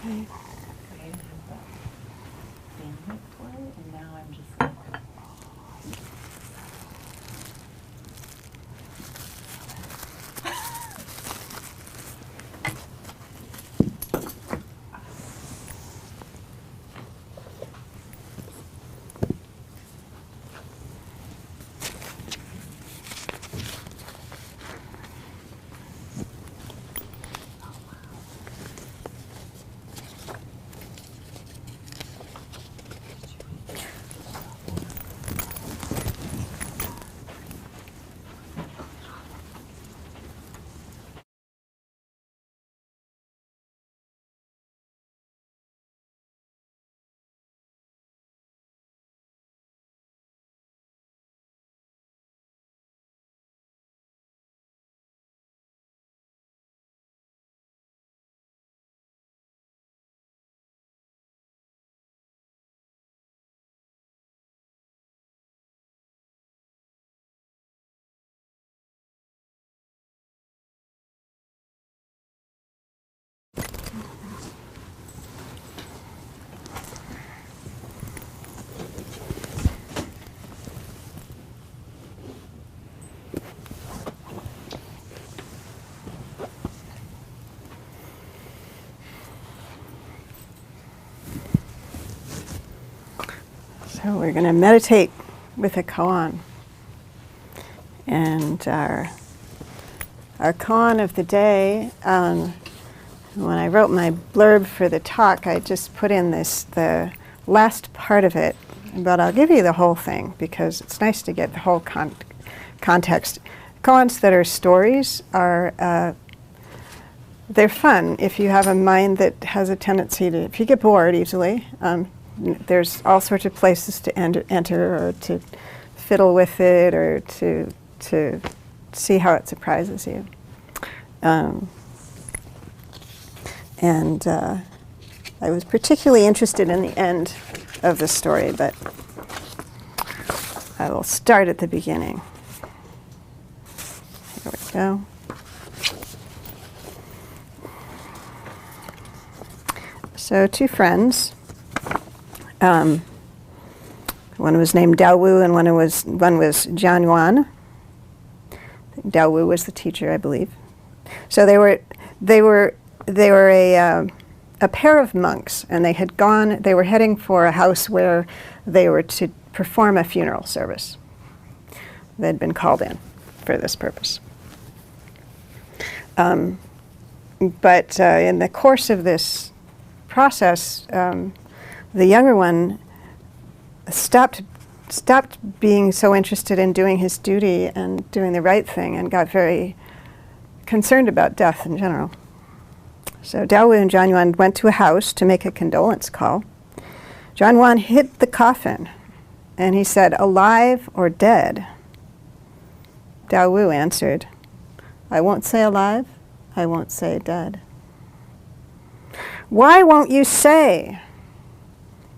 Okay. I didn't have the bandwidth for it, and now I'm just like, So we're going to meditate with a koan. And our koan of the day, when I wrote my blurb for the talk, I just put in the last part of it, but I'll give you the whole thing because it's nice to get the whole context. Koans that are stories are, they're fun if you have a mind that has a tendency to, if you get bored easily, there's all sorts of places to enter or to fiddle with it or to see how it surprises you. I was particularly interested in the end of the story, but I will start at the beginning. Here we go. So two friends, one was named Daowu and one was Jianyuan. Daowu was the teacher, I believe. So they were a pair of monks, and they were heading for a house where they were to perform a funeral service. They'd been called in for this purpose. But in the course of this process, the younger one stopped being so interested in doing his duty and doing the right thing and got very concerned about death in general. So Daowu and Jianyuan went to a house to make a condolence call. Jianyuan hit the coffin and he said, "Alive or dead?" Daowu answered, "I won't say alive, I won't say dead." "Why won't you say?"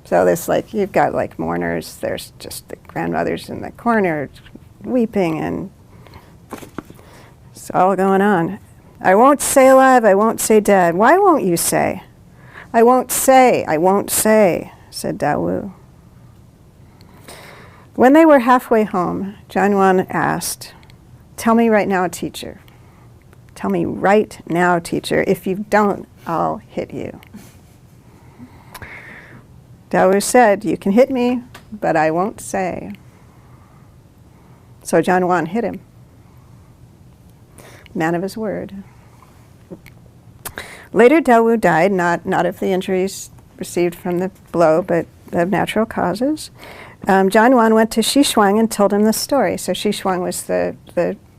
So this, you've got mourners, there's just the grandmothers in the corner weeping, and it's all going on. "I won't say alive, I won't say dead. Why won't you say?" I won't say, said Daowu. When they were halfway home, Jianyuan asked, "Tell me right now, teacher. Tell me right now, teacher. If you don't, I'll hit you." Daowu said, "You can hit me, but I won't say." So Jianyuan hit him. Man of his word. Later, Daowu died, not of the injuries received from the blow, but of natural causes. Jianyuan went to Xishuang and told him the story. So Xishuang was the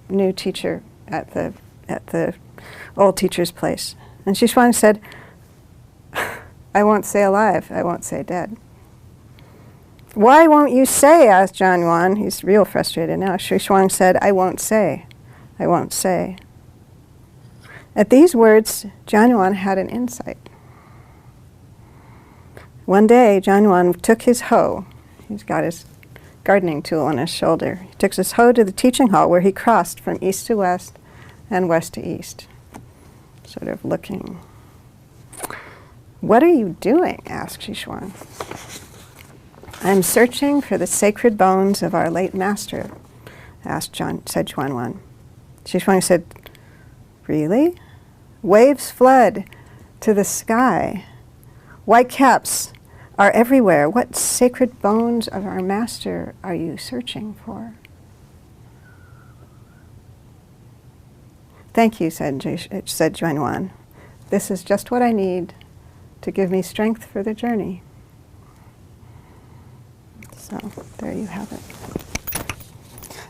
new teacher at the old teacher's place. And Xishuang said, "I won't say alive, I won't say dead." "Why won't you say?" asked Jianyuan. He's real frustrated now. Xishuang said, "I won't say, I won't say." At these words, Jianyuan had an insight. One day, Jianyuan took his hoe. He's got his gardening tool on his shoulder. He took his hoe to the teaching hall where he crossed from east to west and west to east, sort of looking. "What are you doing?" asked Xishuang. "I'm searching for the sacred bones of our late master," said Xuanwan. Xishuang said, "Really? Waves flood to the sky. White caps are everywhere. What sacred bones of our master are you searching for?" "Thank you," said Xuanwan. "This is just what I need to give me strength for the journey." So there you have it.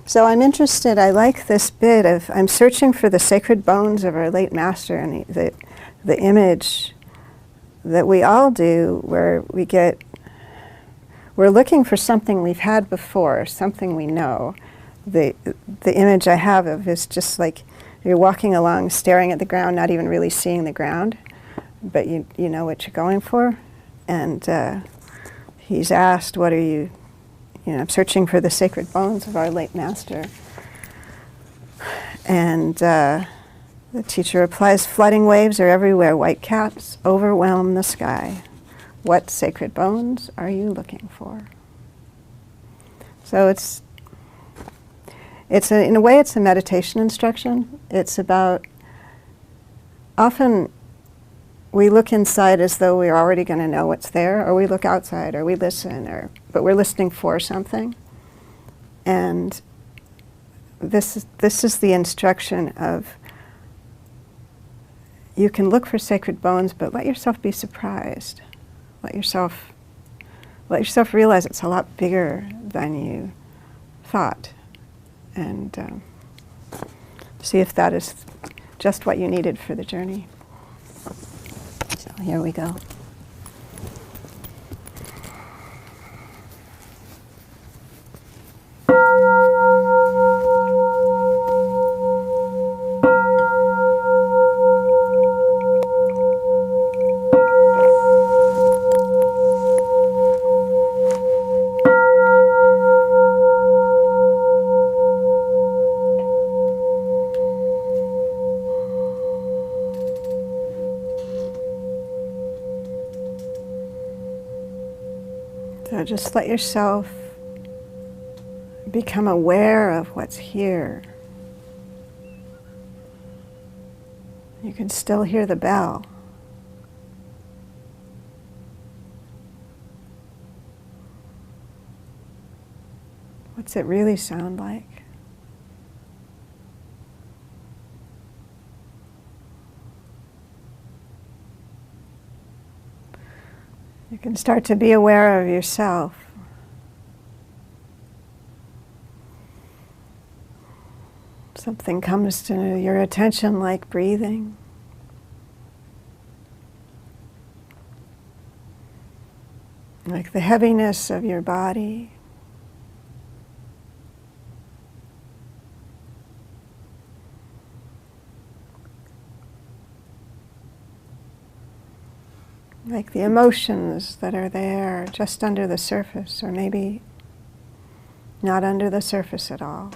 So I'm interested, I like this bit of, I'm searching for the sacred bones of our late master, and the image that we all do where we're looking for something we've had before, something we know. The image I have of is just like you're walking along, staring at the ground, not even really seeing the ground, but you know what you're going for. And he's asked, "What are you, I'm searching for the sacred bones of our late master." And the teacher replies, "Flooding waves are everywhere. White caps overwhelm the sky. What sacred bones are you looking for?" So in a way, it's a meditation instruction. It's about, often we look inside as though we're already going to know what's there, or we look outside, or we listen, but we're listening for something. And this is the instruction of, you can look for sacred bones, but let yourself be surprised. Let yourself realize it's a lot bigger than you thought. And see if that is just what you needed for the journey. So here we go. So just let yourself become aware of what's here. You can still hear the bell. What's it really sound like? You can start to be aware of yourself. Something comes to your attention like breathing. Like the heaviness of your body. Like the emotions that are there just under the surface, or maybe not under the surface at all.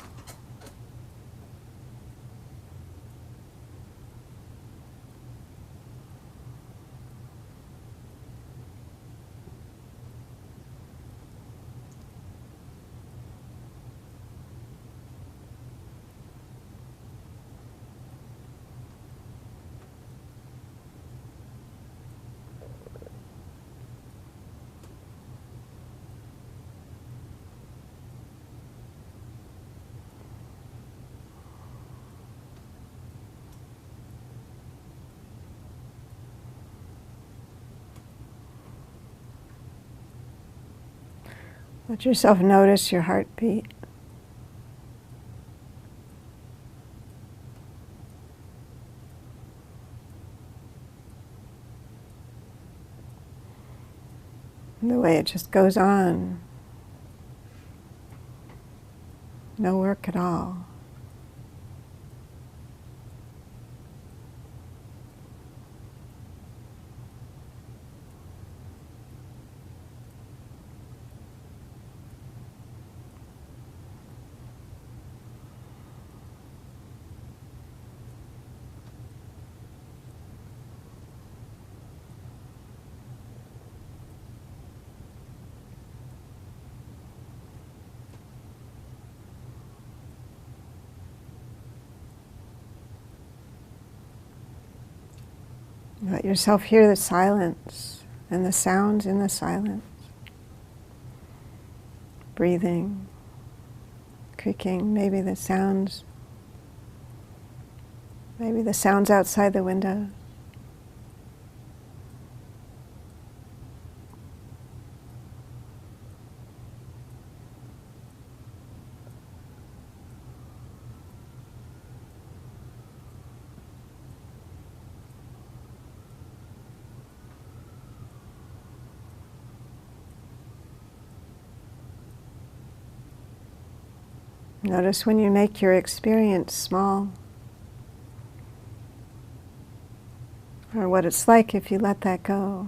Let yourself notice your heartbeat. And the way it just goes on. No work at all. Let yourself hear the silence and the sounds in the silence. Breathing, creaking, maybe the sounds outside the window. Notice when you make your experience small, or what it's like if you let that go.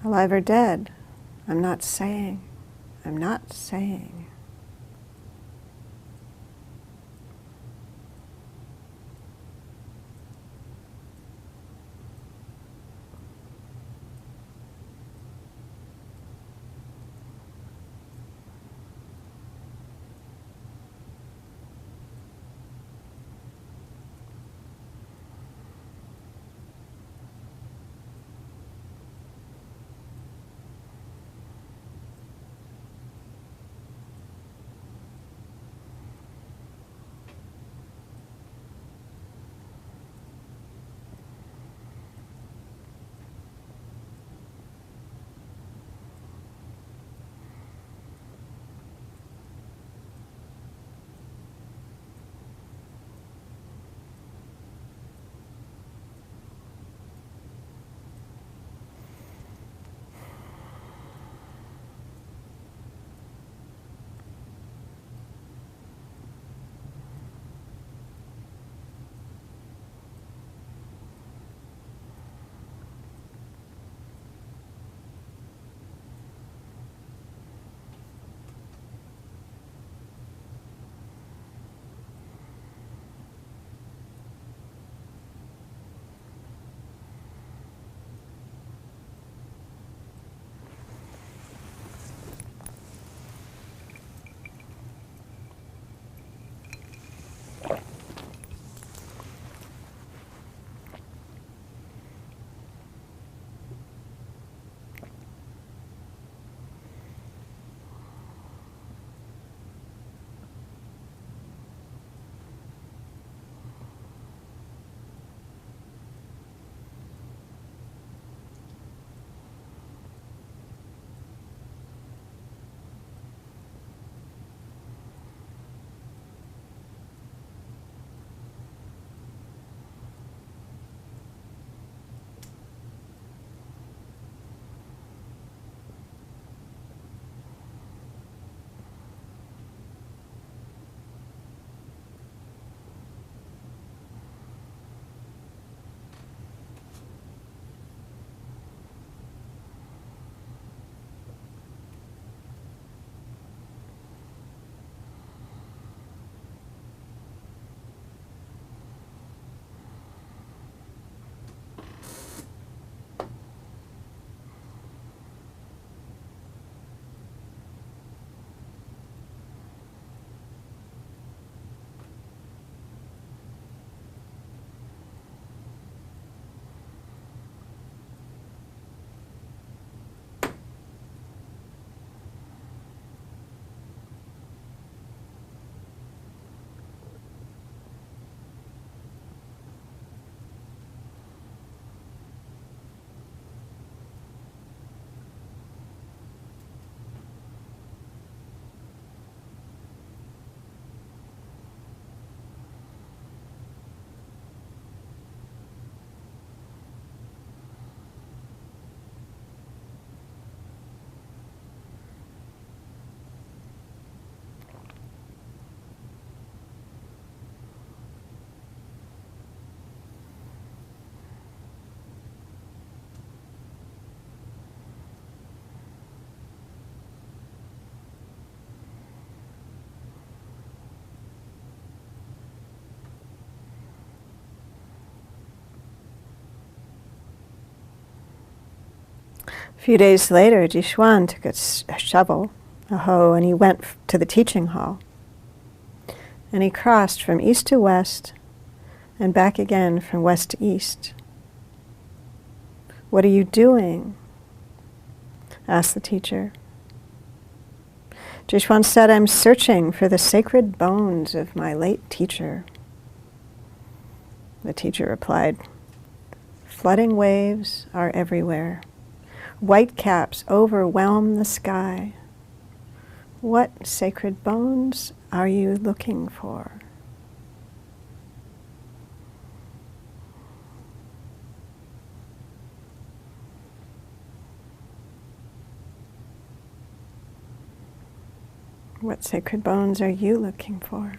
Alive or dead, I'm not saying. I'm not saying. few days later, Jishuan took a shovel, a hoe, and he went to the teaching hall. And he crossed from east to west and back again from west to east. "What are you doing?" asked the teacher. Jishuan said, "I'm searching for the sacred bones of my late teacher." The teacher replied, "Flooding waves are everywhere. White caps overwhelm the sky. What sacred bones are you looking for?" What sacred bones are you looking for?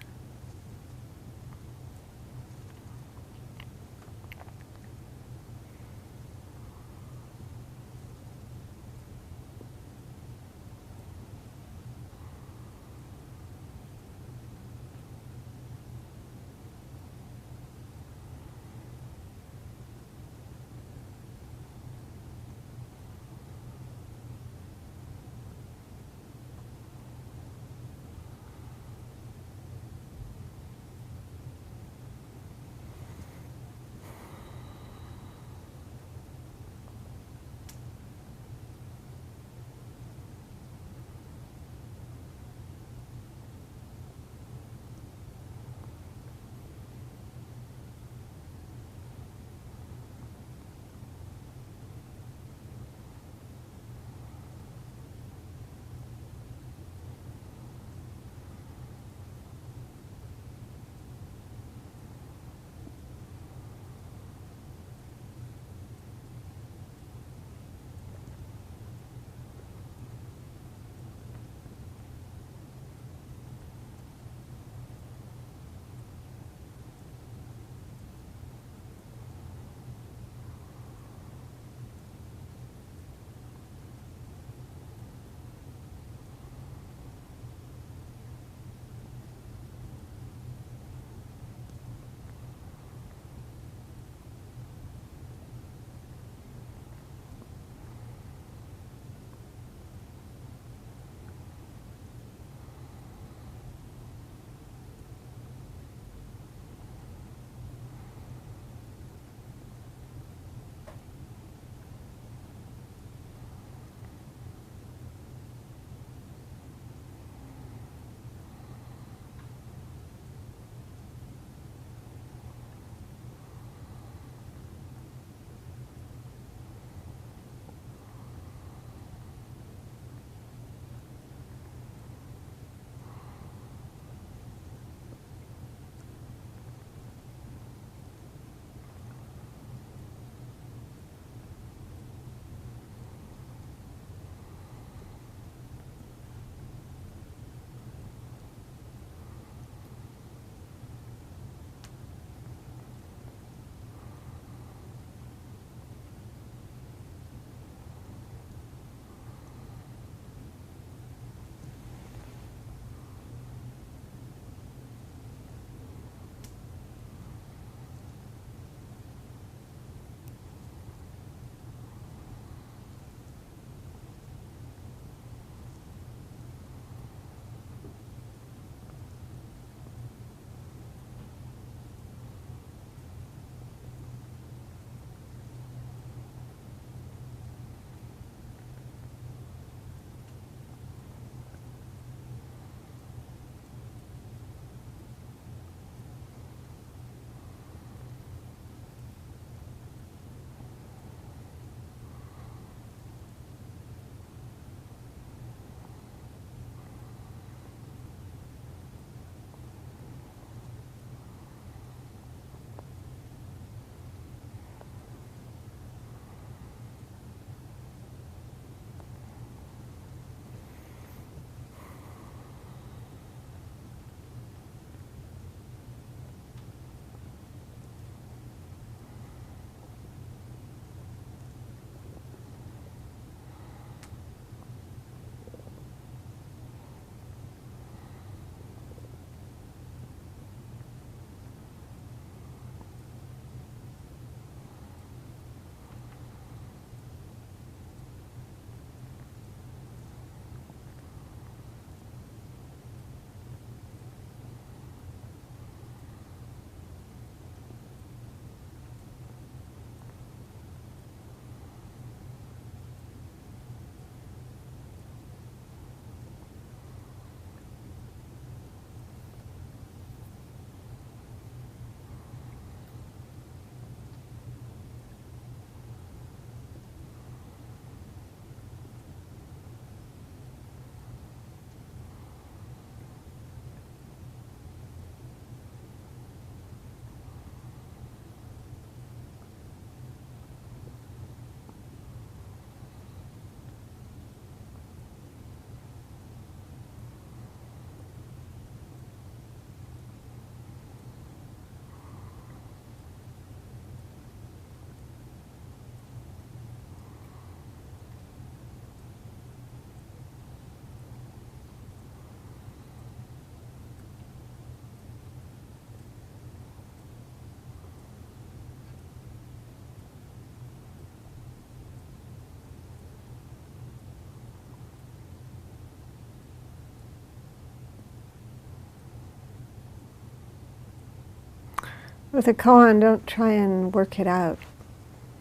With a koan, don't try and work it out.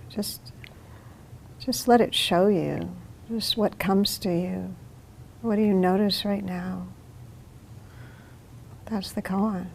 Just let it show you. Just what comes to you. What do you notice right now? That's the koan.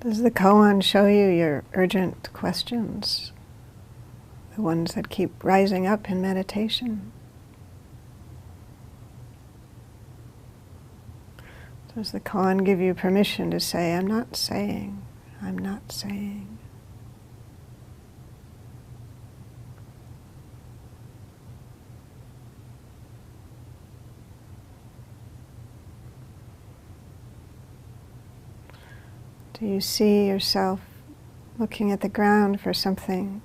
Does the koan show you your urgent questions? The ones that keep rising up in meditation? Does the koan give you permission to say, I'm not saying, I'm not saying? Do you see yourself looking at the ground for something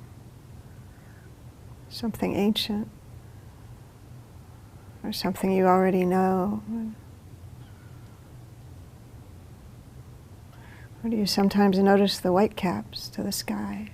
ancient, or something you already know? Or do you sometimes notice the whitecaps to the sky?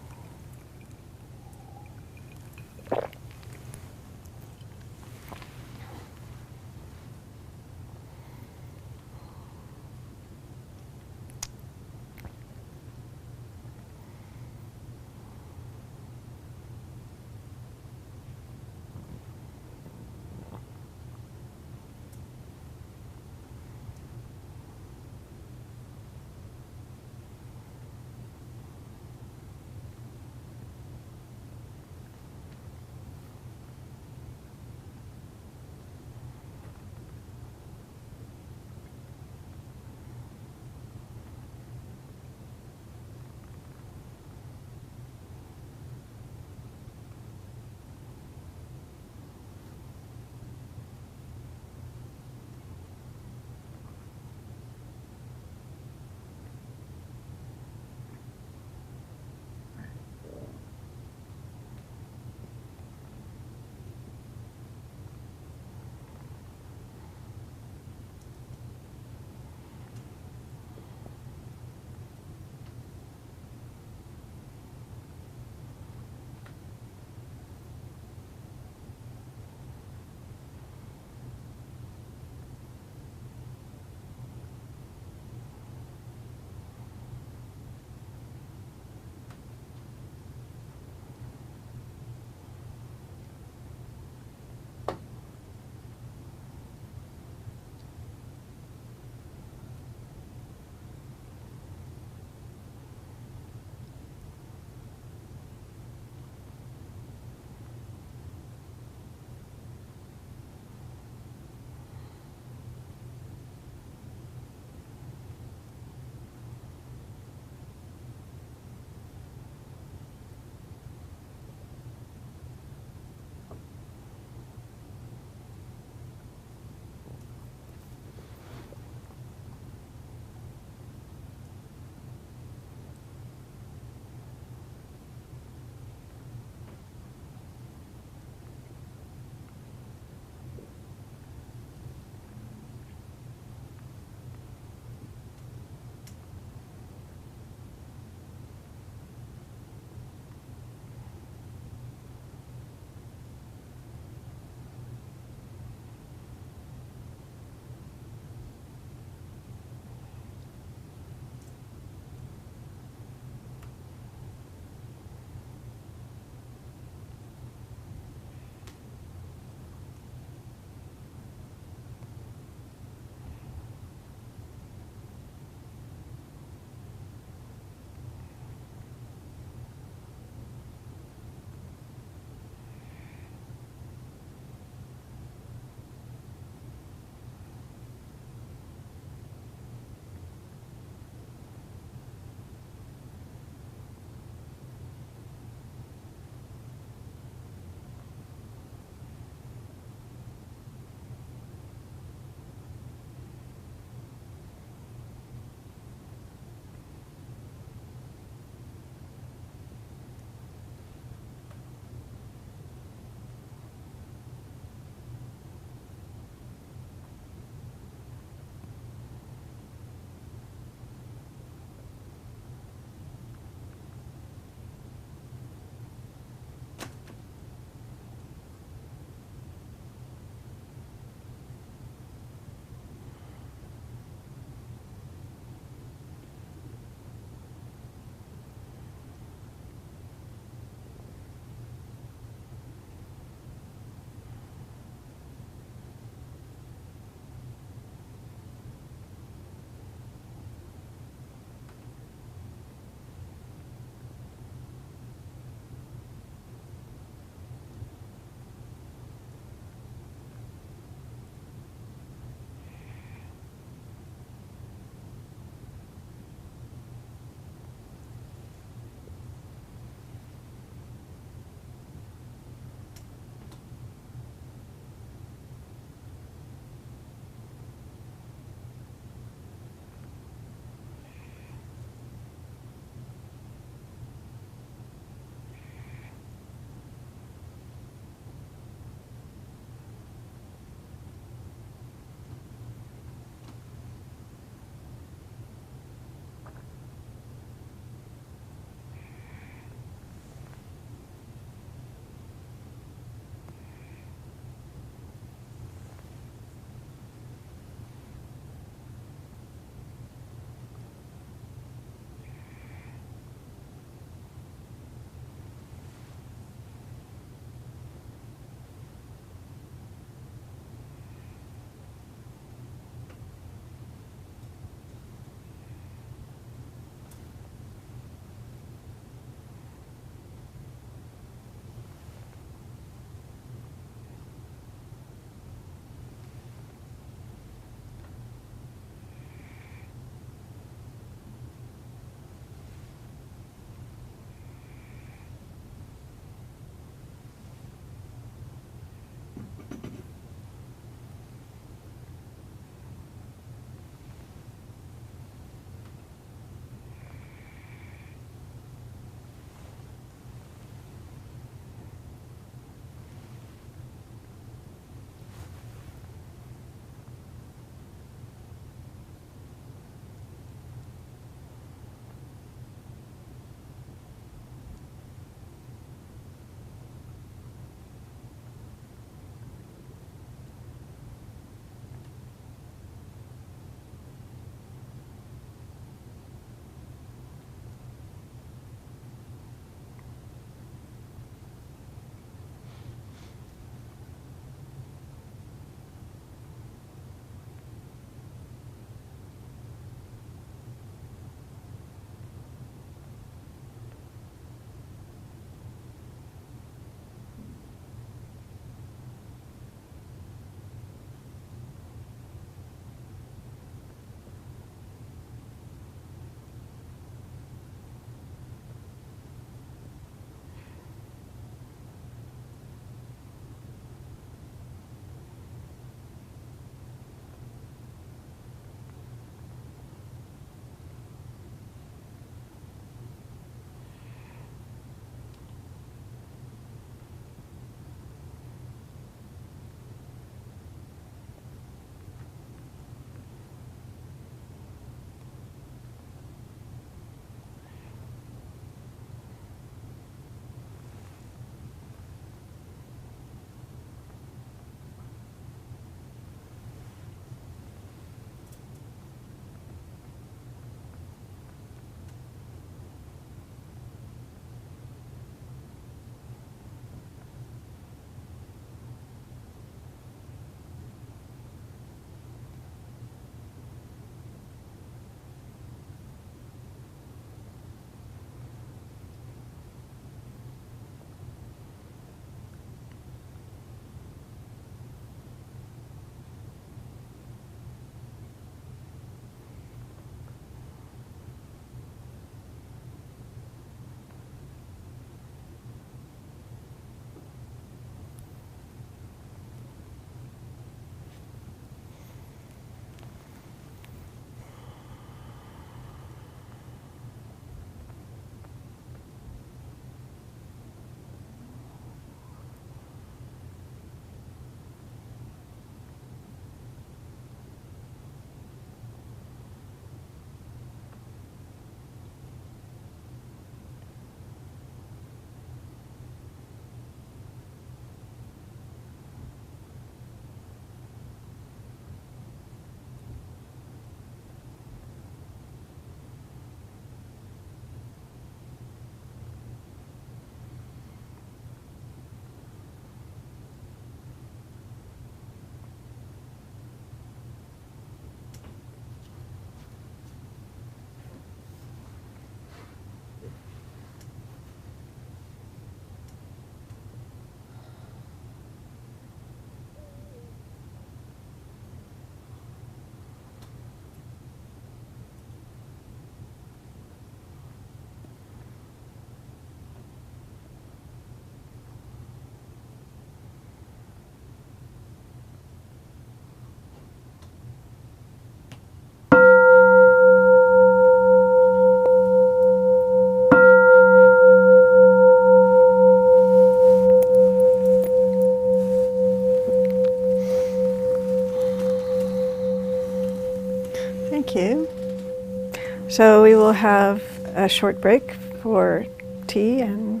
So we will have a short break for tea and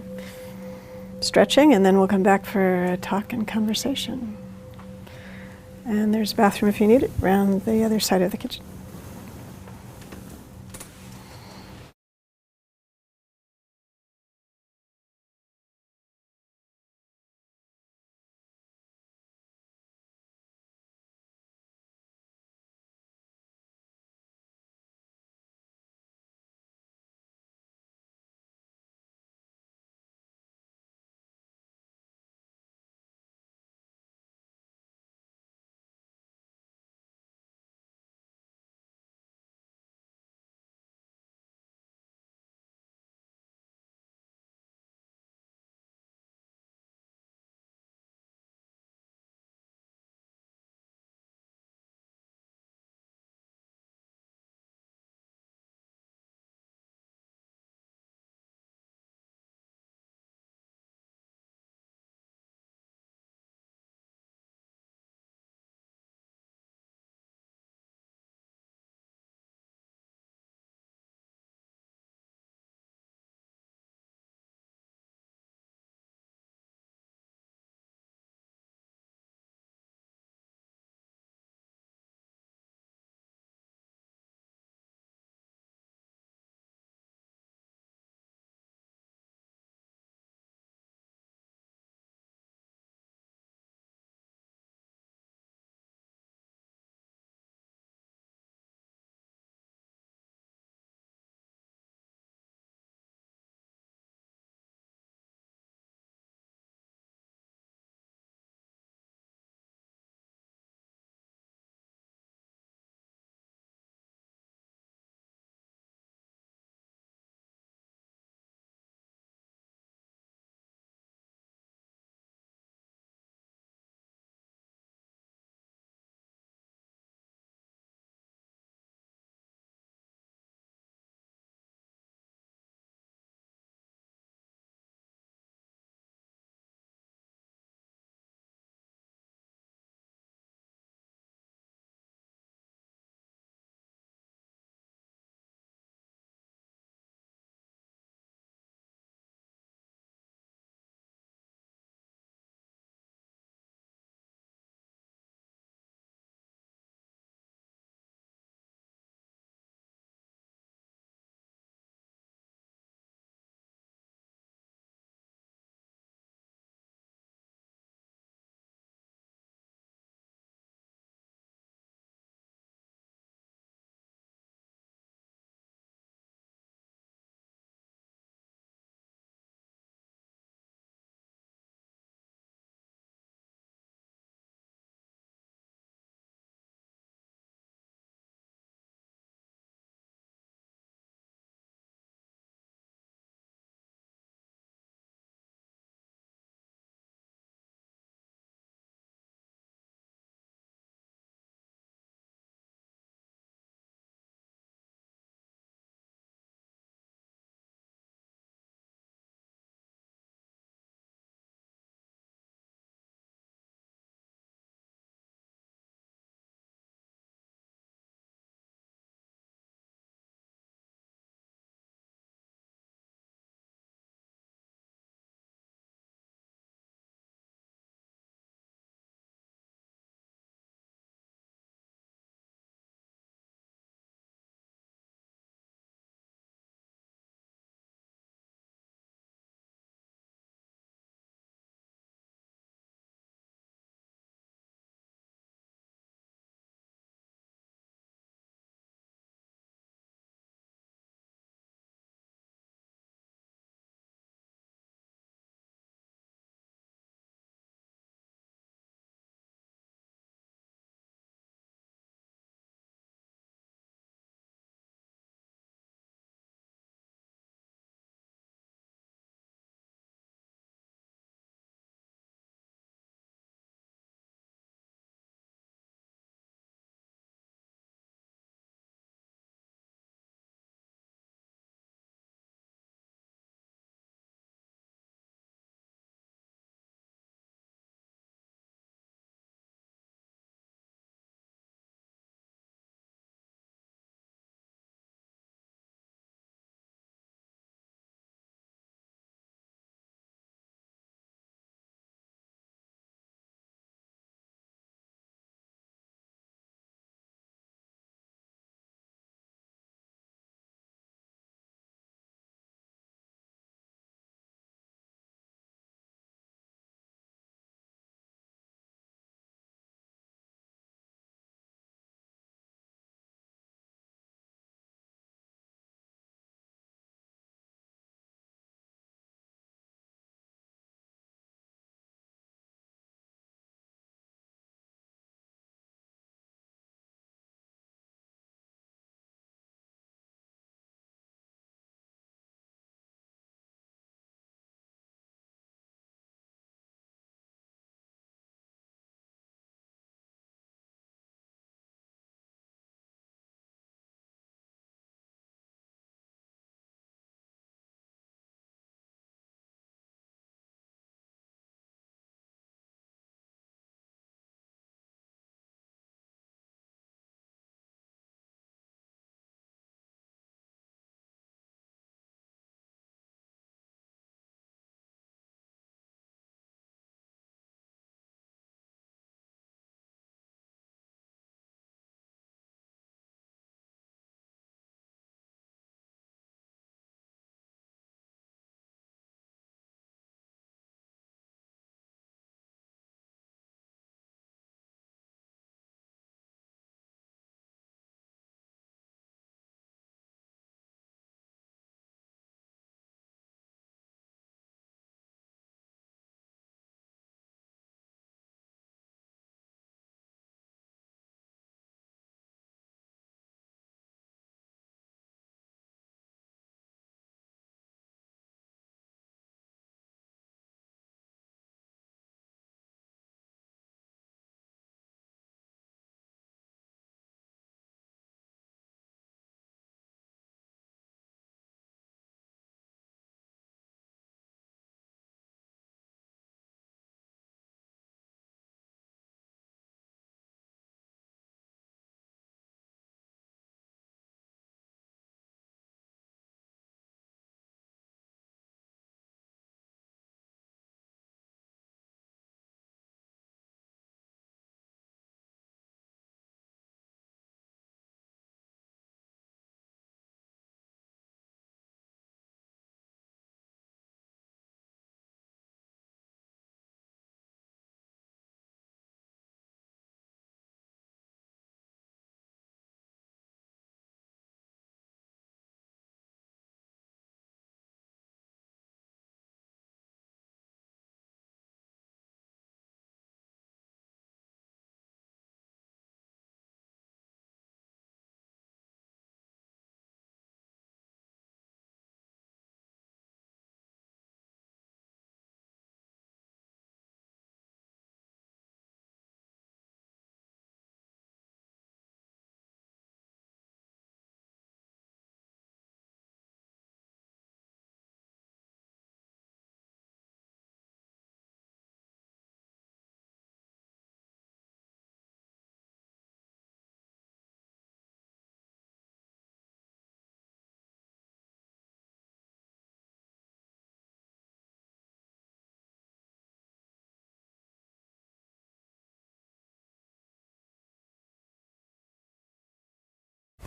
stretching, and then we'll come back for a talk and conversation. And there's a bathroom if you need it, around the other side of the kitchen.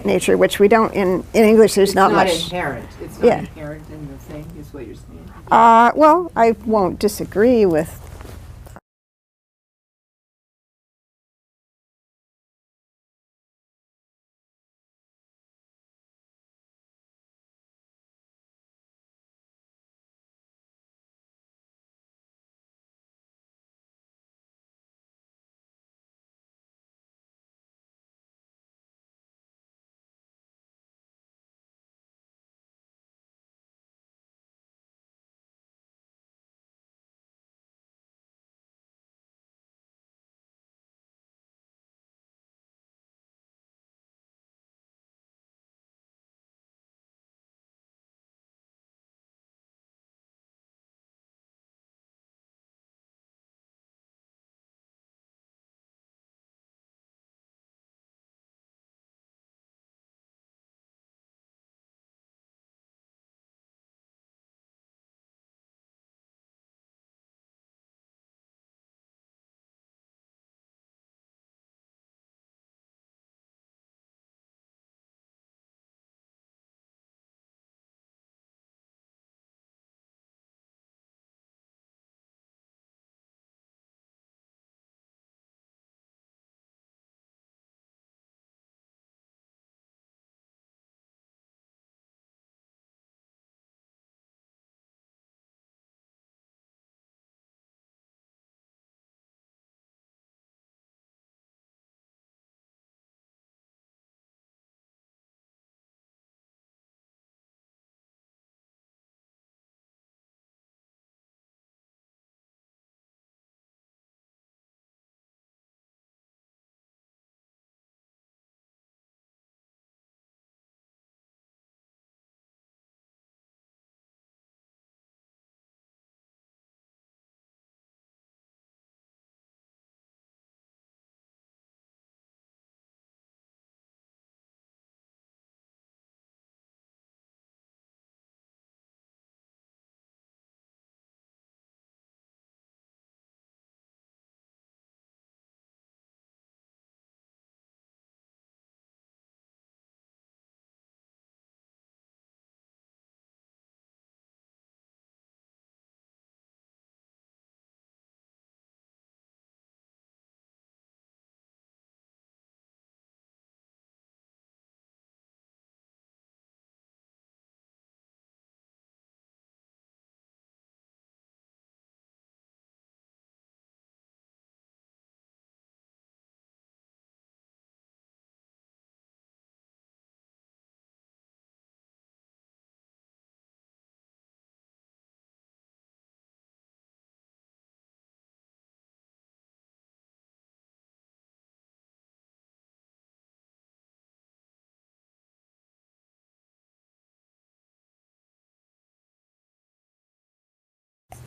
nature, which we don't in English. There's It's not not much. inherent. It's not Yeah. inherent in the thing, is what you're saying. Well, I won't disagree with.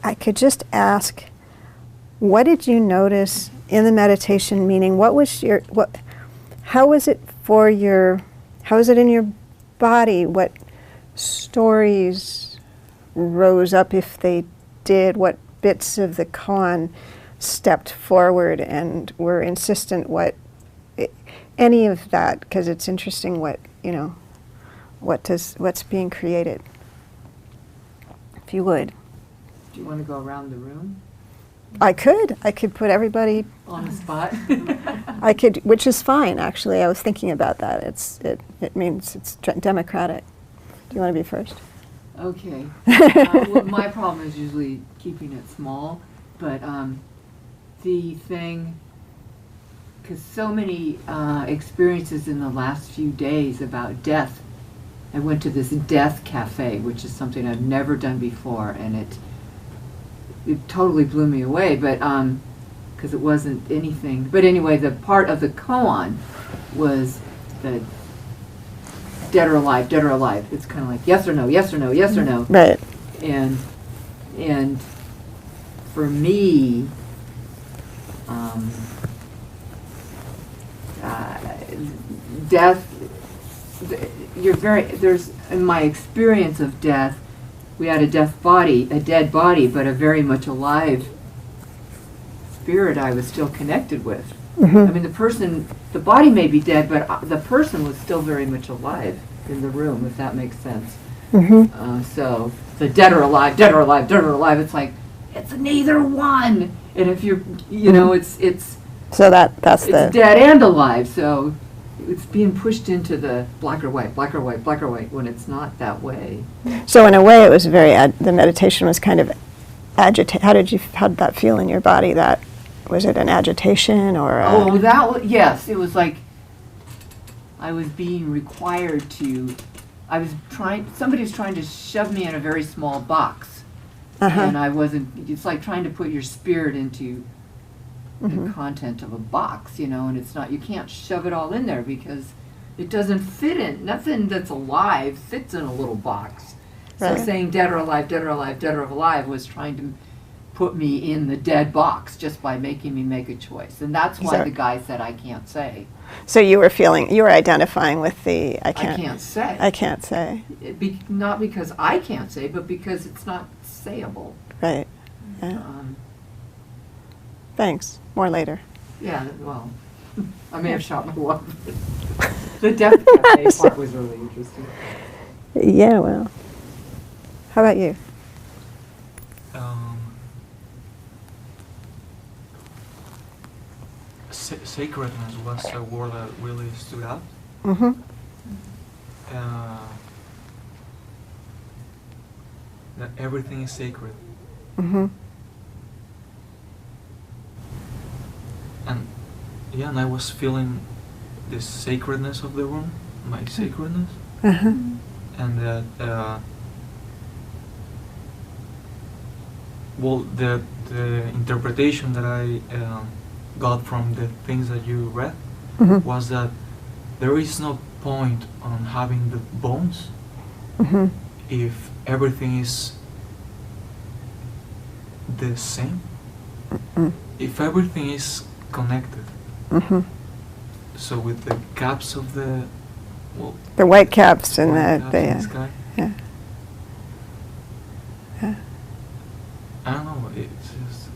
I could just ask, what did you notice in the meditation? Meaning, what was your what? How was it for your? How was it in your body? What stories rose up, if they did? What bits of the koan stepped forward and were insistent? Any of that? Because it's interesting. What's being created? If you would. Do you want to go around the room I could put everybody. on the spot? I could, which is fine, actually. I was thinking about that. It means it's democratic. Do you want to be first? Okay. Well, my problem is usually keeping it small, but the thing, because so many experiences in the last few days about death. I went to this death cafe, which is something I've never done before, and it totally blew me away, but because it wasn't anything. But anyway, the part of the koan was the dead or alive, dead or alive. It's kind of like yes or no, yes or no, yes or no. Right. And for me, death. There's in my experience of death. We had a dead body, but a very much alive spirit I was still connected with. I mean, the body may be dead, but the person was still very much alive in the room, if that makes sense. So the dead or alive, dead or alive, dead or alive, it's like, it's neither one. And if you're, you know, it's So that's the dead and alive, so it's being pushed into the black or white, black or white, black or white, when it's not that way. So in a way, it was very the meditation was kind of agitated. How did that feel in your body? That was it an agitation or? Yes, it was like I was being required to. Somebody was trying to shove me in a very small box, and I wasn't. It's like trying to put your spirit into the content of a box, you know, and it's not. You can't shove it all in there because it doesn't fit in. Nothing that's alive fits in a little box. So saying dead or alive, dead or alive, dead or alive was trying to put me in the dead box just by making me make a choice. And that's why the guy said, I can't say. So you were identifying with the I can't say. I can't say. Not because I can't say, but because it's not sayable. Right. Yeah. Thanks. More later. Yeah, well, I may have shot my love. The Death Cafe part was really interesting. Yeah, well. How about you? Sacredness was a word that really stood out. That everything is sacred. And I was feeling the sacredness of the room, my sacredness, and that the interpretation that I got from the things that you read was that there is no point on having the bones if everything is the same. If everything is connected. So with the caps of the white caps and the sky. Yeah. I don't know. It's just.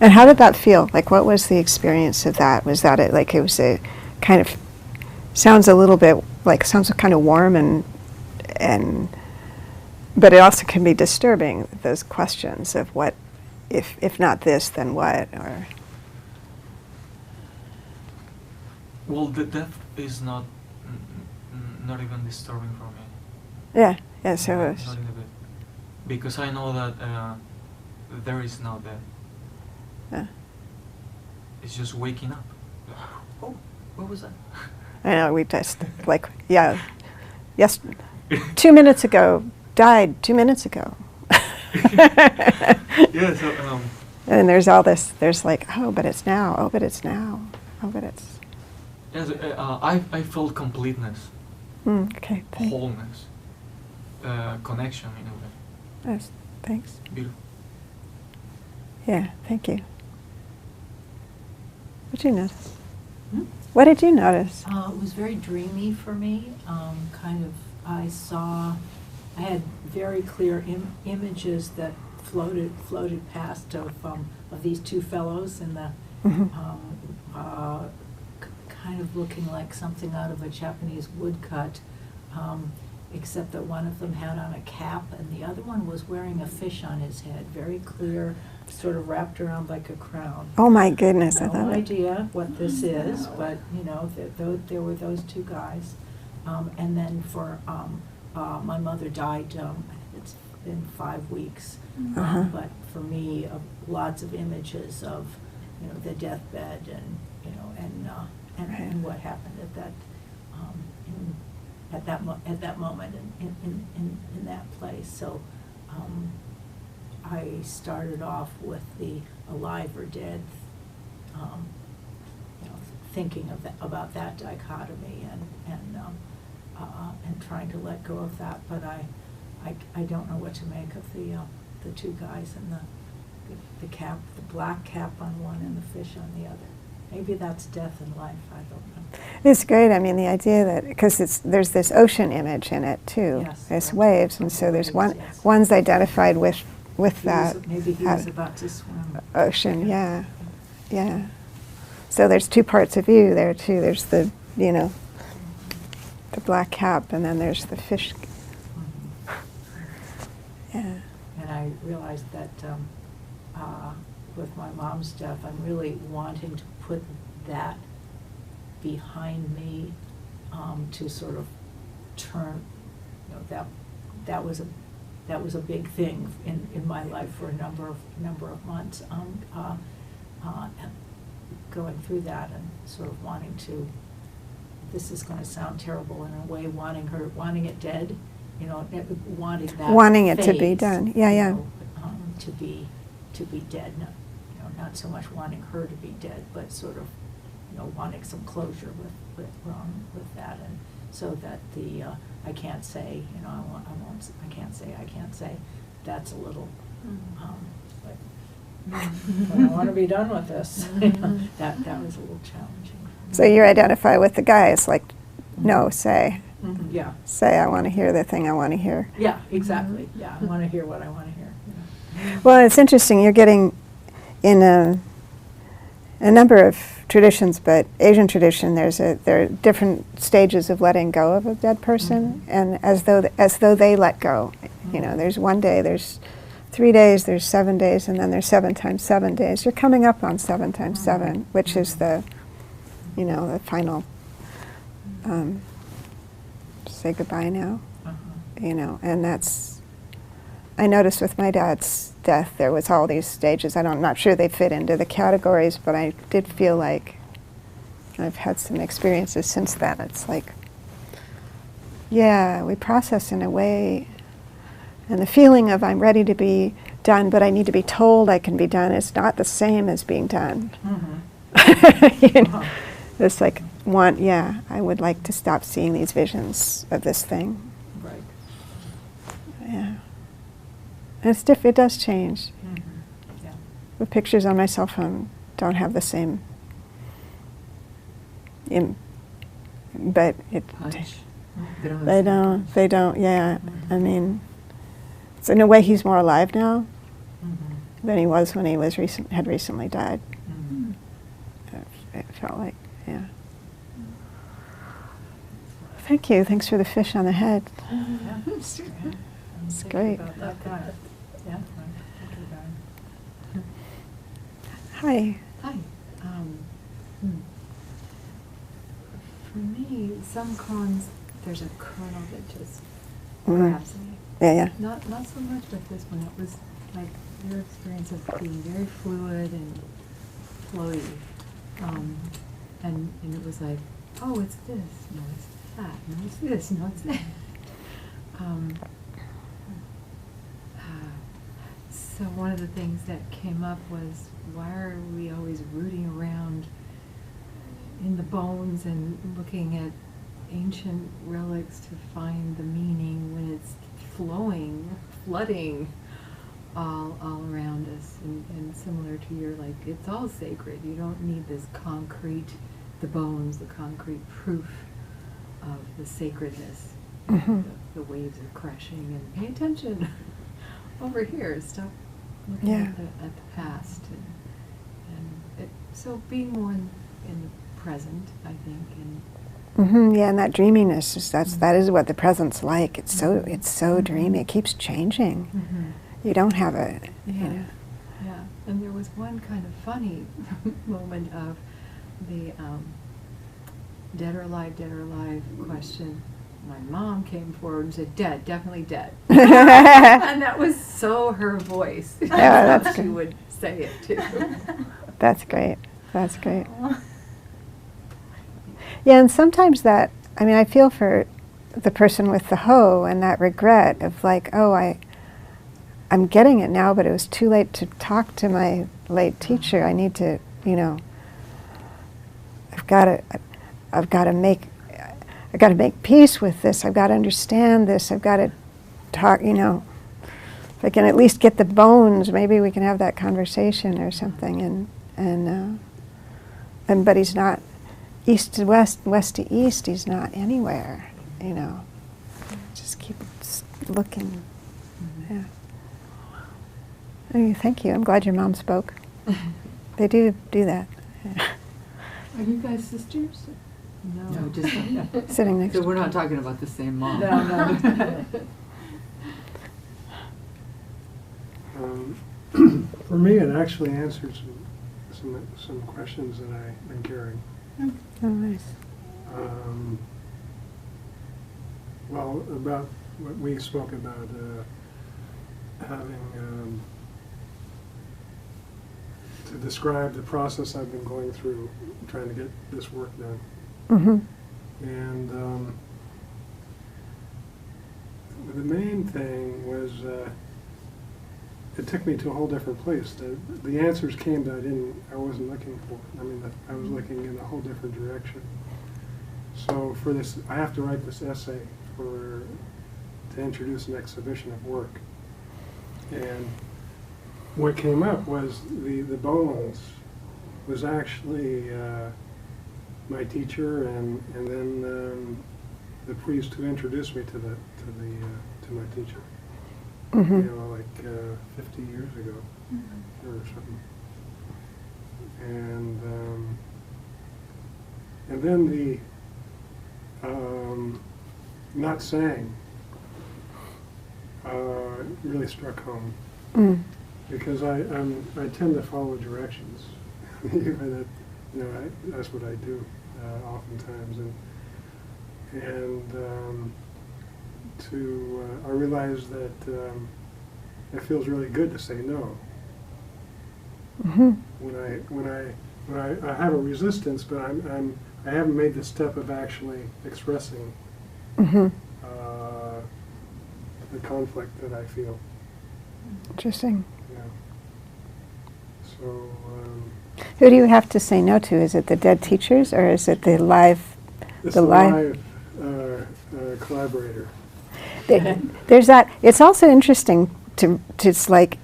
And how did that feel? Like, what was the experience of that? Was that it? Like, it was a kind of sounds a little bit like sounds kind of warm and, but it also can be disturbing. Those questions of what, if not this, then what, or. Well, the death is not even disturbing for me. Yeah. Yeah. So it was. Not in a bit, because I know that there is no death. Yeah. It's just waking up. Oh, what was that? I know, we just, like, yes, 2 minutes ago, died 2 minutes ago. Yeah, so, and there's all this, there's like, oh, but it's now, oh, but it's now, oh, but it's. Yes, I felt completeness, Okay, wholeness, connection in a way. Yes, thanks. Beautiful. Yeah, thank you. What did you notice? What did you notice? It was very dreamy for me. I had very clear images that floated past of these two fellows in the kind of looking like something out of a Japanese woodcut, except that one of them had on a cap and the other one was wearing a fish on his head, very clear, sort of wrapped around like a crown. Oh my goodness, I No thought idea what this is, but you know, there were those two guys. And then for my mother died, it's been 5 weeks, but for me, lots of images of, you know, the deathbed and, you know, and what happened at that at that moment in that place. So I started off with the alive or dead, you know, thinking about that dichotomy and trying to let go of that. But I don't know what to make of the two guys and the cap, the black cap on one and the fish on the other. Maybe that's death and life, I don't know. It's great. I mean, the idea that, because there's this ocean image in it too. Yes, There's waves, and so there's one's identified with that. Maybe he was about to swim. Ocean, yeah. So there's two parts of you there too. There's the, you know, the black cap, and then there's the fish. Yeah. And I realized that with my mom's death, I'm really wanting to put that behind me, to sort of turn, you know, that was a big thing in my life for a number of months, going through that and sort of wanting to, this is going to sound terrible in a way, wanting it dead, you know, wanting it to be done. Yeah, yeah. You know, to be dead. No, you know, not so much wanting her to be dead, but sort of, you know, wanting some closure with that, and so that the I can't say, you know, I can't say. That's a little. But I want to be done with this. That was a little challenging. So you identify with the guys, like, no, say. Mm-hmm. Yeah. Say, I want to hear the thing I want to hear. Yeah, exactly. Yeah, I want to hear what I want to hear. Yeah. Well, it's interesting. You're getting in a number of traditions, but Asian tradition, there are different stages of letting go of a dead person, and as though they let go. You know, there's 1 day, there's 3 days, there's 7 days, and then there's 7 times 7 days. You're coming up on 7 times 7, which is the, you know, the final. Say goodbye now. You know, and that's. I noticed with my dad's death, there was all these stages. I'm not sure they fit into the categories, but I did feel like I've had some experiences since then. It's like, yeah, we process in a way, and the feeling of I'm ready to be done, but I need to be told I can be done is not the same as being done. You know, it's like, I would like to stop seeing these visions of this thing. Right. Yeah. And it's it does change. Yeah. The pictures on my cell phone don't have the same, but it. Punch. They don't, yeah. I mean, so in a way he's more alive now than he was when he was had recently died. It felt like, yeah. Thank you. Thanks for the fish on the head. Yeah. It's great. About that guy. Yeah. Thinking about it. Hi. Hi. For me, some koans, there's a kernel that just grabs me. Yeah, yeah. Not so much with this one. It was like your experience of being very fluid and flowy. And it was like, oh, it's this. No, it's that. No, it's this. No, it's that. So one of the things that came up was, why are we always rooting around in the bones and looking at ancient relics to find the meaning when it's flooding all around us, and similar to your, like, it's all sacred. You don't need this concrete, the bones, the concrete proof of the sacredness. The waves are crashing, and pay attention over here. Stop looking at the past, and so being more in the present, I think, Yeah, and that dreaminess is that is what the present's like. It's so dreamy. It keeps changing. You don't have a. Yeah. You know. Yeah, and there was one kind of funny moment of the dead or alive question. My mom came forward and said, "Dead, definitely dead," and that was so her voice. Yeah, that's she good. would say it too. That's great. That's great. Yeah, and sometimes that, I mean, I feel for the person with the hoe and that regret of like, oh, I'm getting it now, but it was too late to talk to my late teacher. I need to, you know, I've got to make peace with this. I've got to understand this. I've got to talk, you know, if I can at least get the bones, maybe we can have that conversation or something. But he's not east to west, west to east. He's not anywhere, you know. Just keep looking. Yeah. Oh, thank you. I'm glad your mom spoke. They do that. Yeah. Are you guys sisters? No, just Sitting next so to we're not talking about the same mom. No. For me, it actually answered some questions that I've been carrying. Oh, nice. Well, about what we spoke about, having to describe the process I've been going through, trying to get this work done. Mm-hmm. And the main thing was it took me to a whole different place. The answers came that I wasn't looking for. I mean, I was looking in a whole different direction. So for this, I have to write this essay to introduce an exhibition of work. And what came up was the bones was actually my teacher and then the priest who introduced me to my teacher. Mm-hmm. You know, like 50 years ago or something. And then the not saying really struck home. Mm. Because I tend to follow directions. Even that's what I do oftentimes, and I realize that it feels really good to say no. Mm-hmm. When I have a resistance, but I haven't made the step of actually expressing Mm-hmm. the conflict that I feel. Interesting. Yeah. So. Who do you have to say no to? Is it the dead teachers or is it the live? It's the a live collaborator. There's that. It's also interesting it's like,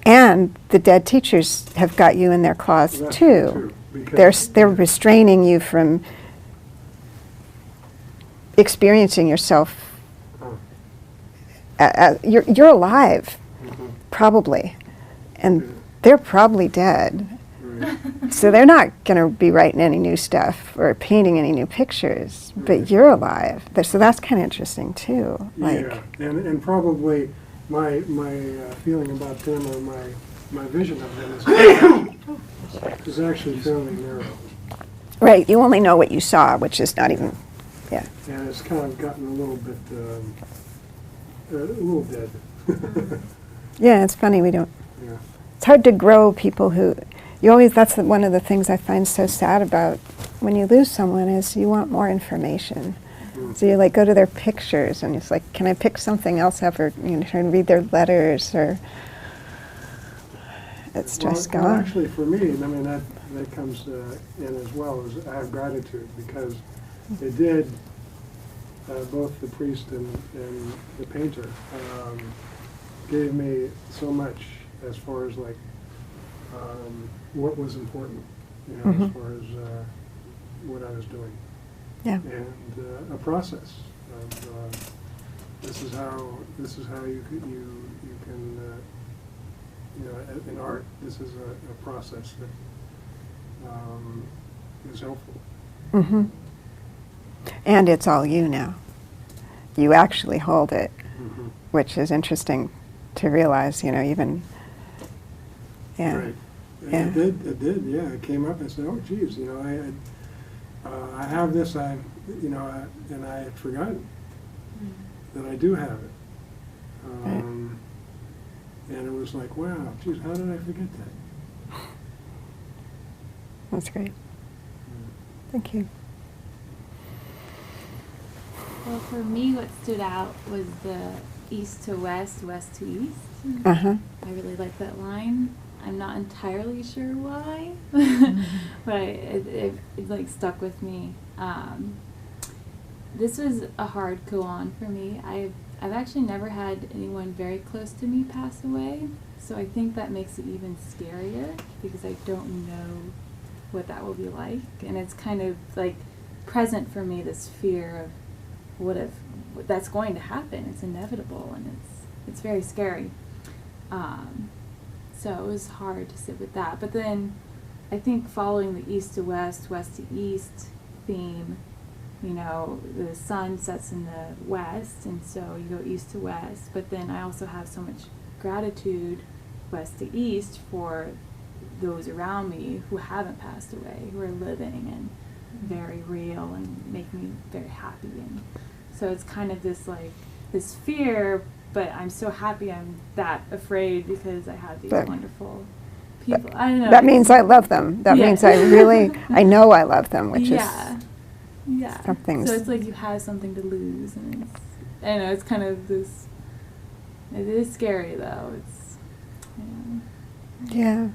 and the dead teachers have got you in their claws That's too. because They're restraining you from experiencing yourself. You're alive, probably, and they're probably dead. Right. So they're not going to be writing any new stuff or painting any new pictures, Right. but you're alive. So that's kind of interesting too. Like, Yeah, and probably my feeling about them or my vision of them is actually fairly narrow, right? You only know what you saw, which is not even, yeah. and it's kind of gotten a little bit dead. Yeah, it's funny we don't. Yeah. It's hard to grow people who. You always. That's one of the things I find so sad about when you lose someone is you want more information. Mm. So you like go to their pictures and it's like, can I pick something else up, or try and read their letters, or it's just well, gone. actually, for me, I mean that comes in as well as I have gratitude because it did. Both the priest and the painter gave me so much as far as like what was important, Mhm. as far as what I was doing, Yeah. and a process of this is how you can in art this is a process that is helpful. Mm-hmm. And it's all you now. You actually hold it, Mm-hmm. which is interesting to realize, even, yeah. Right. Yeah. It did, yeah. It came up and I said, oh, geez, I have this, and I had forgotten that I do have it. Right. And it was like, wow, geez, how did I forget that? That's great. Thank you. Well, for me, what stood out was the east to west, west to east. Uh-huh. I really like that line. I'm not entirely sure why, but it like stuck with me. This was a hard koan for me. I've actually never had anyone very close to me pass away, so I think that makes it even scarier because I don't know what that will be like, and it's kind of like present for me, this fear of what if that's going to happen. It's inevitable, and it's very scary. So it was hard to sit with that. But then I think following the east to west, west to east theme, you know, the sun sets in the west, and so you go east to west. But then I also have so much gratitude west to east for those around me who haven't passed away, who are living and very real and make me very happy. And so it's kind of this like this fear, but I'm so happy I'm that afraid because I have these But- wonderful people. I don't know. That means I love them. That Yeah. means I really, I know I love them, which yeah. is Yeah. something. So it's like you have something to lose, and it's, I know it's kind of this. It is scary though. It's. Yeah.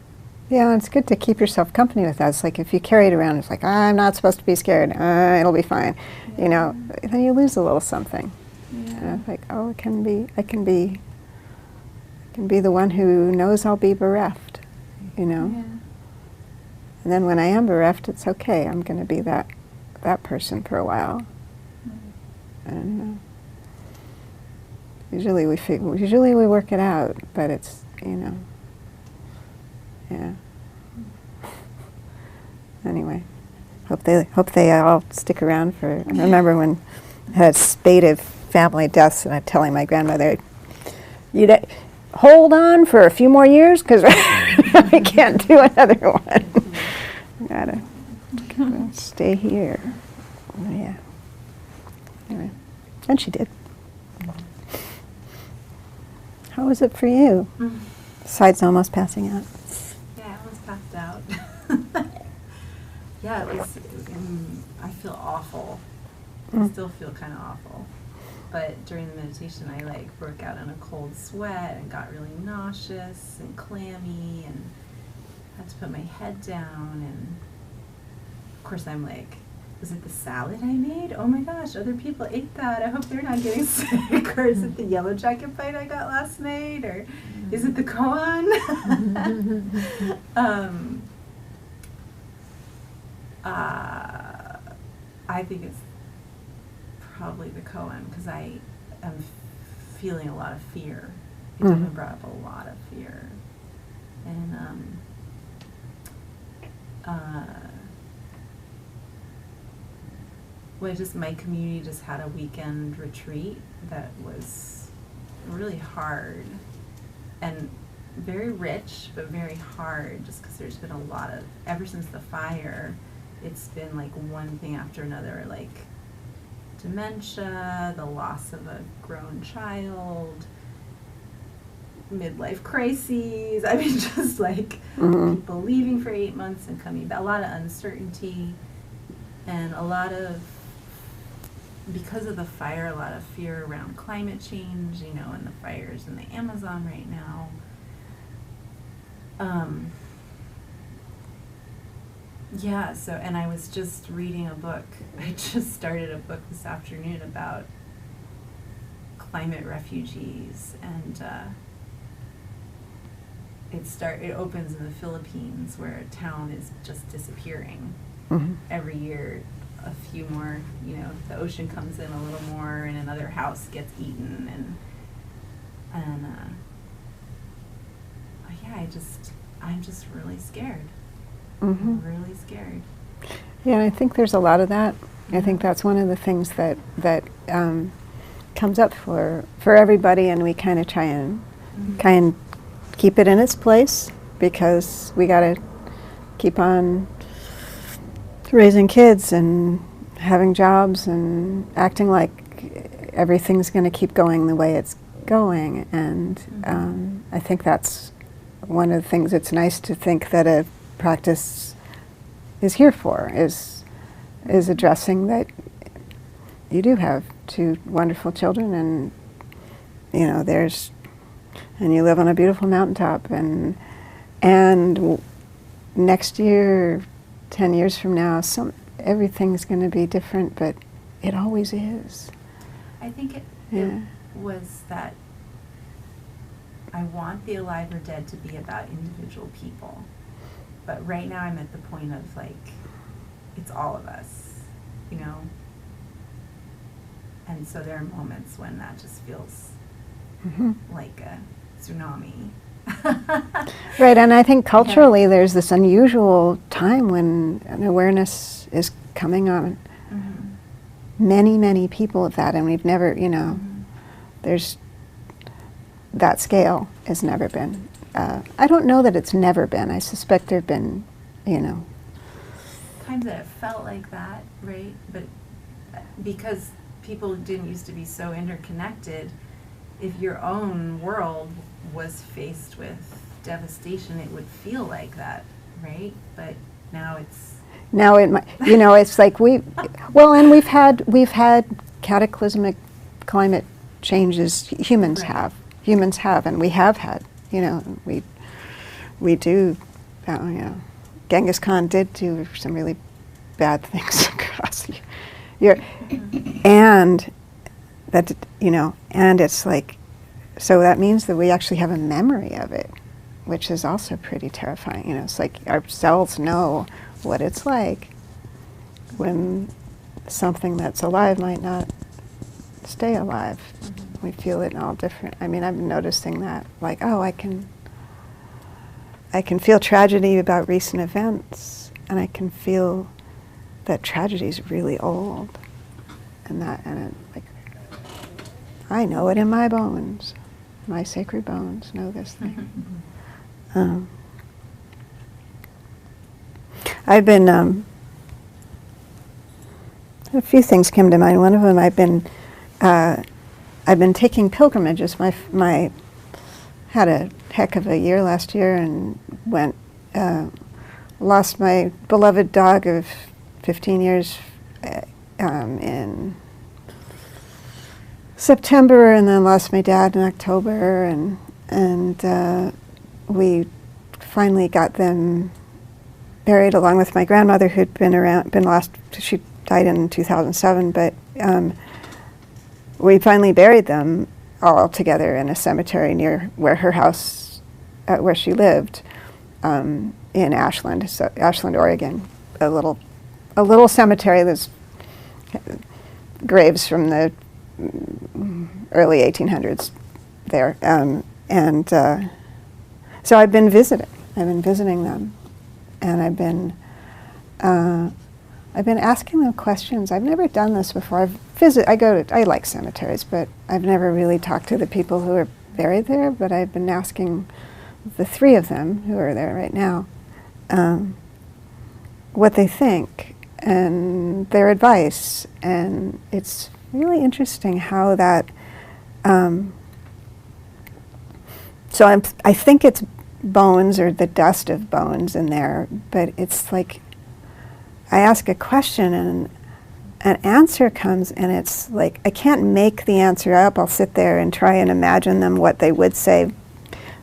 Yeah, it's good to keep yourself company with that. It's like if you carry it around, it's like, I'm not supposed to be scared. It'll be fine. Yeah. You know, then you lose a little something. Yeah. You know, like, oh, I can be the one who knows I'll be bereft, you know? Yeah. And then when I am bereft, it's okay. I'm going to be that person for a while. And usually we work it out, but it's, you know, yeah. Anyway, hope they all stick around for. I remember when I had a spate of family deaths, and I'm telling my grandmother, "You hold on for a few more years, because I can't do another one. Gotta stay here." Yeah. Anyway, and she did. How was it for you? Besides almost passing out. Yeah, I almost passed out. Yeah, it was, I feel awful. I still feel kind of awful. But during the meditation, I like broke out in a cold sweat and got really nauseous and clammy and had to put my head down. And of course I'm like, was it the salad I made? Oh my gosh, other people ate that. I hope they're not getting sick. Or is it the yellow jacket bite I got last night? Or is it the koan? I think it's probably the koan because I am feeling a lot of fear. It definitely brought up a lot of fear. And my community just had a weekend retreat that was really hard and very rich, but very hard just because there's been a lot of, ever since the fire, it's been like one thing after another, like dementia, the loss of a grown child, midlife crises. I mean, just like people leaving for 8 months and coming back, a lot of uncertainty and a lot of, because of the fire, a lot of fear around climate change, you know, and the fires in the Amazon right now. Yeah, so, and I was just reading a book. I just started a book this afternoon about climate refugees, and it opens in the Philippines, where a town is just disappearing. Every year, a few more, you know, the ocean comes in a little more, and another house gets eaten, and yeah, I'm just really scared. I'm really scared. Yeah, and I think there's a lot of that. I think that's one of the things that comes up for everybody, and we kind of try and keep it in its place, because we got to keep on raising kids and having jobs and acting like everything's going to keep going the way it's going. And I think that's one of the things it's nice to think that a practice is here for, is addressing that you do have two wonderful children, and you know and you live on a beautiful mountaintop, and next year, 10 years from now, everything's going to be different, but it always is. I think it was that I want the alive or dead to be about individual people. But right now I'm at the point of like, it's all of us, you know? And so there are moments when that just feels like a tsunami. Right, and I think culturally there's this unusual time when an awareness is coming on many, many people of that, and we've never, there's, that scale has never been. I don't know that it's never been. I suspect there have been, Times that it felt like that, right? But because people didn't used to be so interconnected, if your own world was faced with devastation, it would feel like that, right? But now it's... Now it might, it's like and we've had cataclysmic climate changes. Humans have, and we have had, we do, Genghis Khan did do some really bad things across Europe, and that, and it's like, so that means that we actually have a memory of it, which is also pretty terrifying. It's like our cells know what it's like when something that's alive might not stay alive. We feel it in all different. I mean, I'm noticing that, like, oh, I can feel tragedy about recent events, and I can feel that tragedy is really old, like, I know it in my bones. My sacred bones know this thing. I've been, a few things came to mind. One of them, I've been taking pilgrimages. My had a heck of a year last year, and lost my beloved dog of 15 years in September, and then lost my dad in October, and we finally got them buried along with my grandmother, who'd been lost. She died in 2007, but we finally buried them all together in a cemetery near where her house, where she lived, in Ashland, Oregon. A little cemetery. There's graves from the early 1800s there, and so I've been visiting them. And I've been asking them questions. I've never done this before. I like cemeteries, but I've never really talked to the people who are buried there. But I've been asking the three of them who are there right now what they think and their advice. And it's really interesting how that. So I think it's bones or the dust of bones in there, but it's like I ask a question and an answer comes, and it's like I can't make the answer up. I'll sit there and try and imagine them what they would say.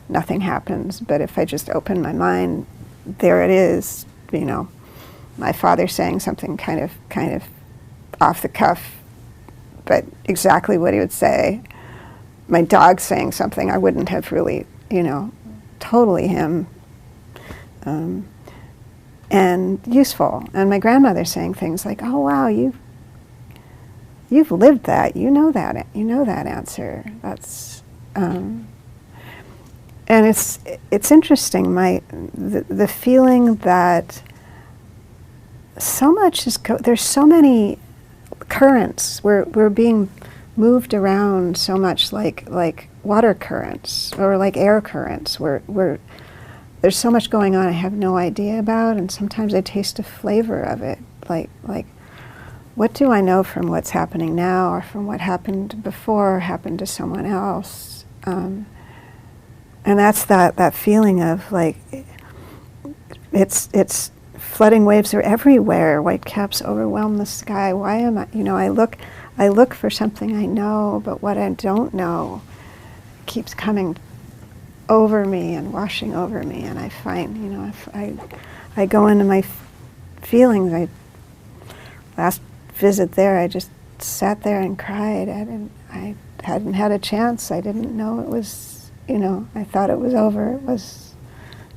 Nothing happens. But if I just open my mind, there it is. My father saying something kind of off the cuff, but exactly what he would say. My dog saying something I wouldn't have really, totally him, and useful. And my grandmother saying things like, "Oh wow, you've lived that. You know that answer." That's and it's interesting. The feeling that so much is there's so many currents. We're being moved around so much, like water currents or like air currents. There's so much going on I have no idea about, and sometimes I taste a flavor of it. Like what do I know from what's happening now, or from what happened before, happened to someone else? And that's that feeling of like it's flooding waves are everywhere. Whitecaps overwhelm the sky. Why am I? I look for something I know, but what I don't know keeps coming over me and washing over me, and I find, if I go into my feelings. Last visit there, I just sat there and cried. I hadn't had a chance. I didn't know it was, I thought it was over. It was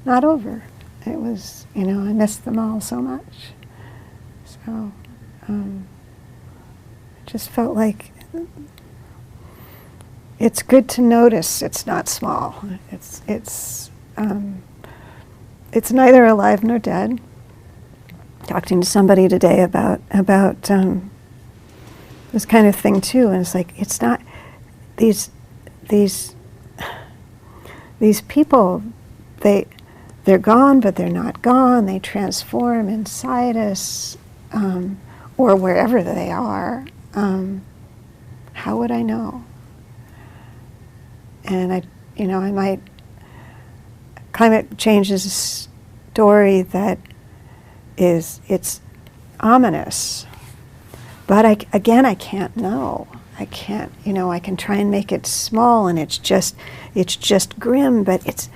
not over. It was, I missed them all so much. So, it just felt like it's good to notice it's not small. It's neither alive nor dead. Talking to somebody today about this kind of thing too, and it's like it's not these people, they're gone, but they're not gone. They transform inside us, or wherever they are. How would I know? And I might. Climate change is a story that it's ominous, but I can't know. I can't, I can try and make it small, and it's just grim, but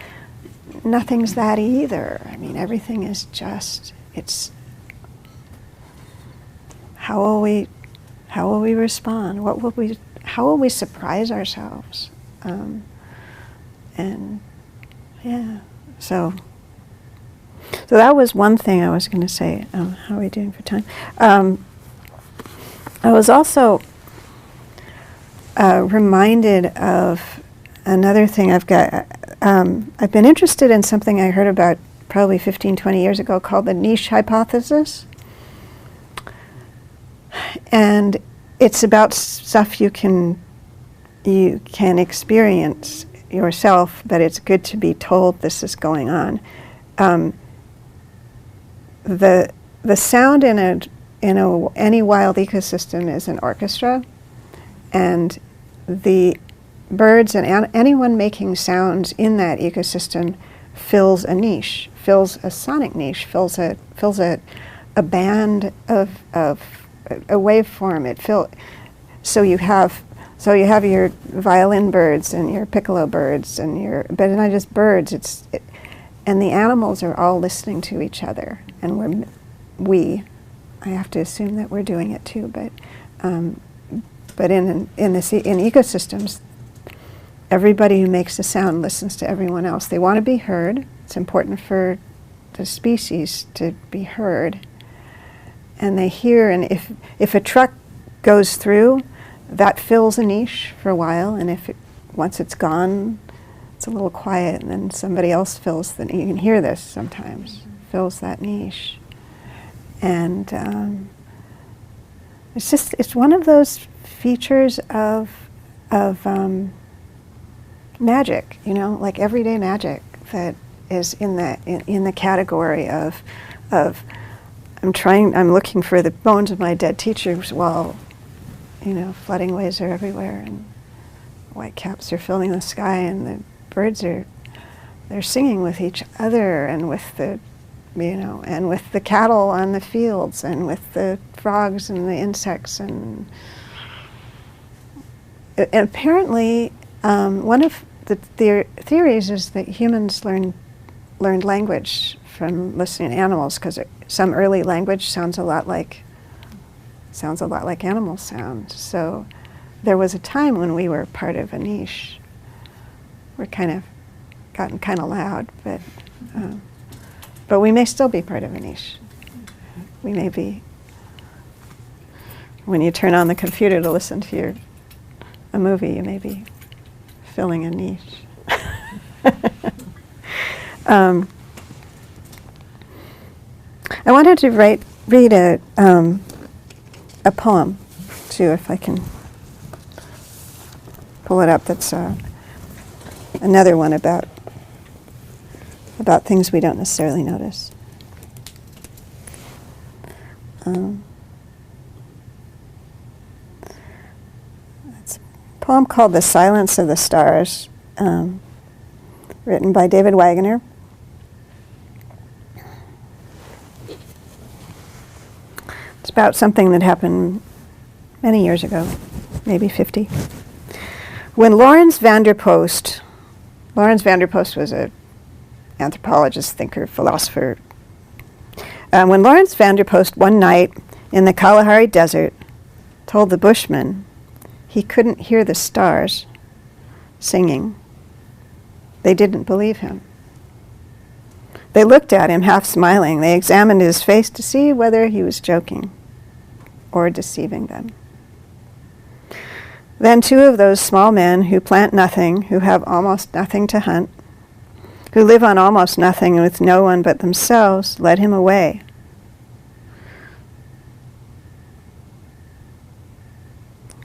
nothing's that either. I mean, everything is just, how will we respond? How will we surprise ourselves? And yeah, so that was one thing I was going to say. How are we doing for time? I was also reminded of another thing I've got. I've been interested in something I heard about probably 15, 20 years ago called the niche hypothesis. And it's about stuff you can experience yourself, but it's good to be told this is going on. The sound in any wild ecosystem is an orchestra, and the birds and anyone making sounds in that ecosystem fills a niche, fills a sonic niche, fills a band of a waveform. So you have your violin birds and your piccolo birds but not just birds. And the animals are all listening to each other, and I have to assume that we're doing it too. But in ecosystems, everybody who makes a sound listens to everyone else. They want to be heard. It's important for the species to be heard, and they hear. And if a truck goes through, that fills a niche for a while, and once it's gone, it's a little quiet, and then somebody else fills you can hear this sometimes, fills that niche. And it's one of those features of magic, like everyday magic that is in the category of I'm looking for the bones of my dead teachers while flooding waves are everywhere, and white caps are filling the sky, and the birds they're singing with each other, and with the cattle on the fields, and with the frogs and the insects, and apparently one of the theories is that humans learned language from listening to animals, because some early language sounds a lot like animal sound. So there was a time when we were part of a niche. We're gotten kind of loud, but we may still be part of a niche. We may be, when you turn on the computer to listen to a movie, you may be filling a niche. I wanted to read a poem too, if I can pull it up. That's another one about things we don't necessarily notice. It's a poem called "The Silence of the Stars," written by David Wagner. It's about something that happened many years ago, maybe 50. When Lawrence Vanderpost was an anthropologist, thinker, philosopher. When Lawrence Vanderpost one night in the Kalahari Desert told the Bushmen he couldn't hear the stars singing, they didn't believe him. They looked at him, half smiling. They examined his face to see whether he was joking or deceiving them. Then two of those small men who plant nothing, who have almost nothing to hunt, who live on almost nothing and with no one but themselves, led him away.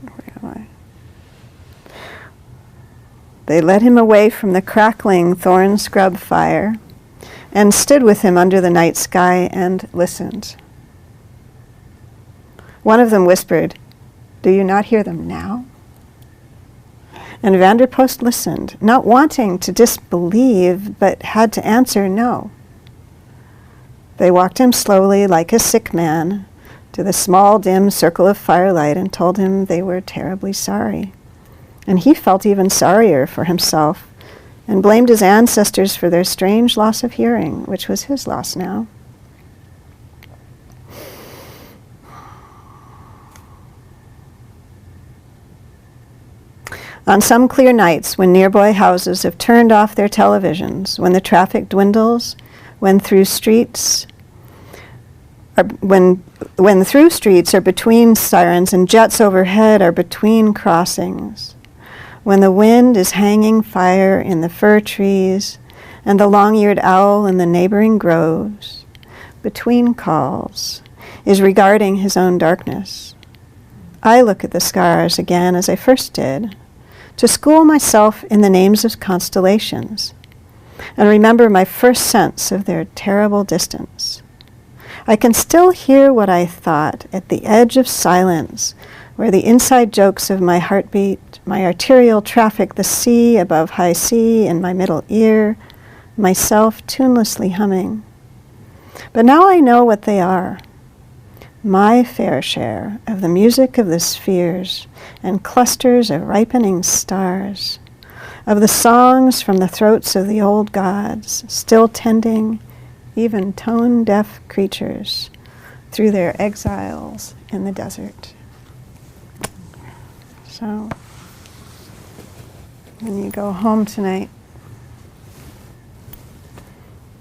Where am I? They led him away from the crackling thorn scrub fire and stood with him under the night sky and listened. One of them whispered, "Do you not hear them now?" And Vanderpost listened, not wanting to disbelieve, but had to answer no. They walked him slowly, like a sick man, to the small, dim circle of firelight and told him they were terribly sorry. And he felt even sorrier for himself and blamed his ancestors for their strange loss of hearing, which was his loss now. On some clear nights when nearby houses have turned off their televisions, when the traffic dwindles, when through streets are between sirens and jets overhead are between crossings, when the wind is hanging fire in the fir trees and the long-eared owl in the neighboring groves, between calls, is regarding his own darkness. I look at the scars again as I first did, to school myself in the names of constellations, and remember my first sense of their terrible distance. I can still hear what I thought at the edge of silence, where the inside jokes of my heartbeat, my arterial traffic, the sea above high sea in my middle ear, myself tunelessly humming. But now I know what they are. My fair share of the music of the spheres and clusters of ripening stars, of the songs from the throats of the old gods, still tending even tone-deaf creatures through their exiles in the desert. So, when you go home tonight,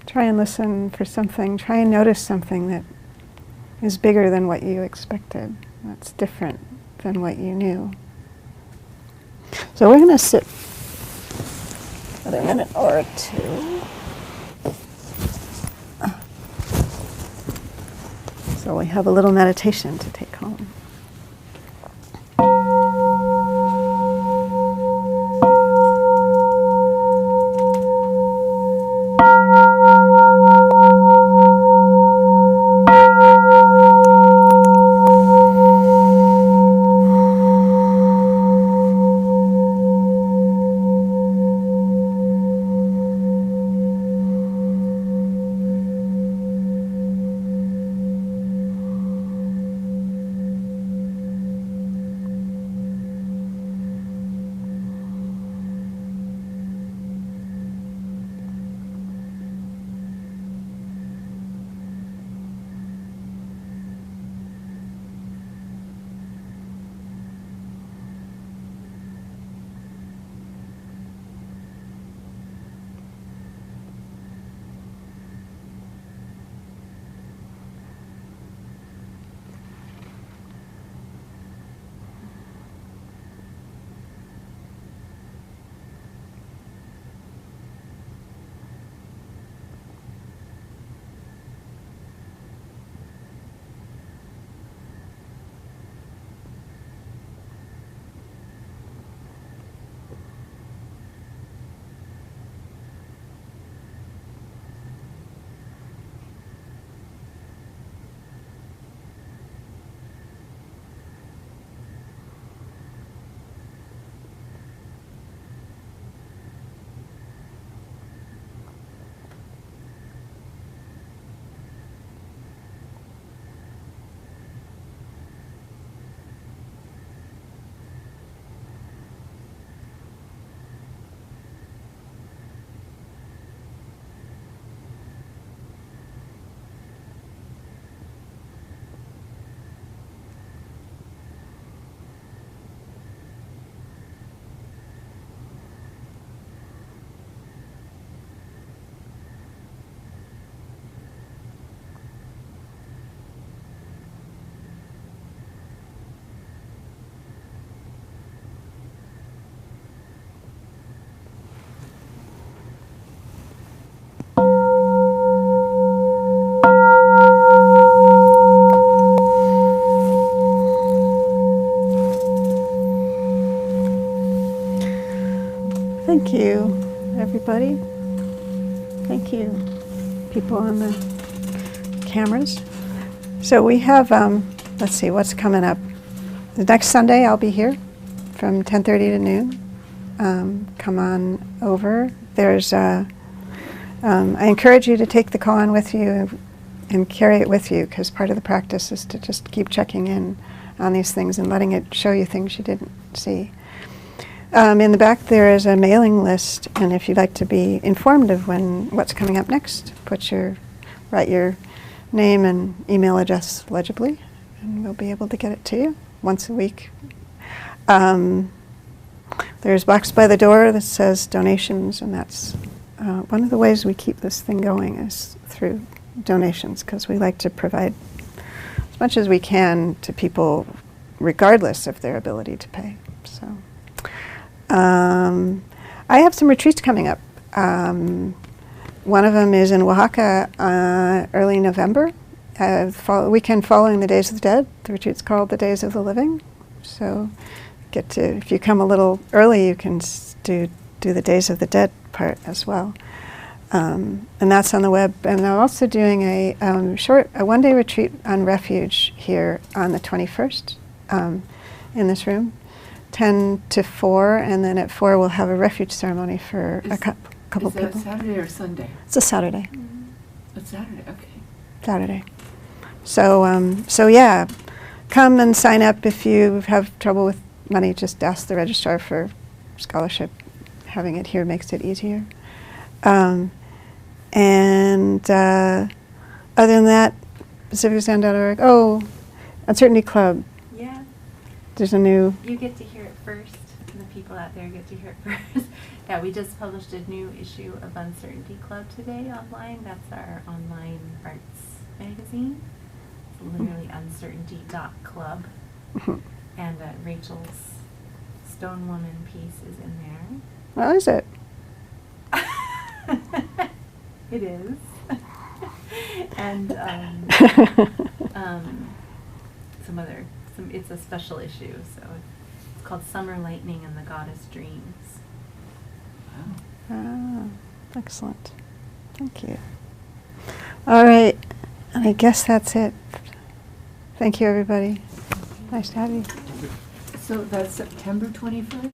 try and listen for something, try and notice something that is bigger than what you expected, that's different than what you knew. So we're going to sit another minute or two. So we have a little meditation to take home. people on the cameras. So we have, let's see, what's coming up. The next Sunday I'll be here from 10:30 to noon. Come on over. There's, I encourage you to take the koan with you and carry it with you, because part of the practice is to just keep checking in on these things and letting it show you things you didn't see. In the back there is a mailing list, and if you'd like to be informed of what's coming up next, write your name and email address legibly, and we'll be able to get it to you once a week. There's a box by the door that says donations, and that's one of the ways we keep this thing going is through donations, because we like to provide as much as we can to people regardless of their ability to pay. So I have some retreats coming up. One of them is in Oaxaca early November, weekend following the Days of the Dead. The retreat's called the Days of the Living. So if you come a little early, you can do the Days of the Dead part as well. And that's on the web. And I'm also doing a one-day retreat on refuge here on the 21st in this room, 10 to 4, and then at 4 we'll have a refuge ceremony for a couple people. Is that Saturday or Sunday? It's a Saturday. It's Saturday, okay. Saturday. So yeah, come and sign up. If you have trouble with money, just ask the registrar for scholarship. Having it here makes it easier. And other than that, pacificstand.org. Oh, Uncertainty Club. Yeah. There's a new... You get to hear it first. The people out there get to hear it first. Yeah, we just published a new issue of Uncertainty Club today online. That's our online arts magazine. It's literally uncertainty.club. And Rachel's Stone Woman piece is in there. What is it? It is. And it's a special issue, so it's called Summer Lightning and the Goddess Dreams. Ah, excellent. Thank you. All right, and I guess that's it. Thank you, everybody. Nice to have you. So that's September 21st?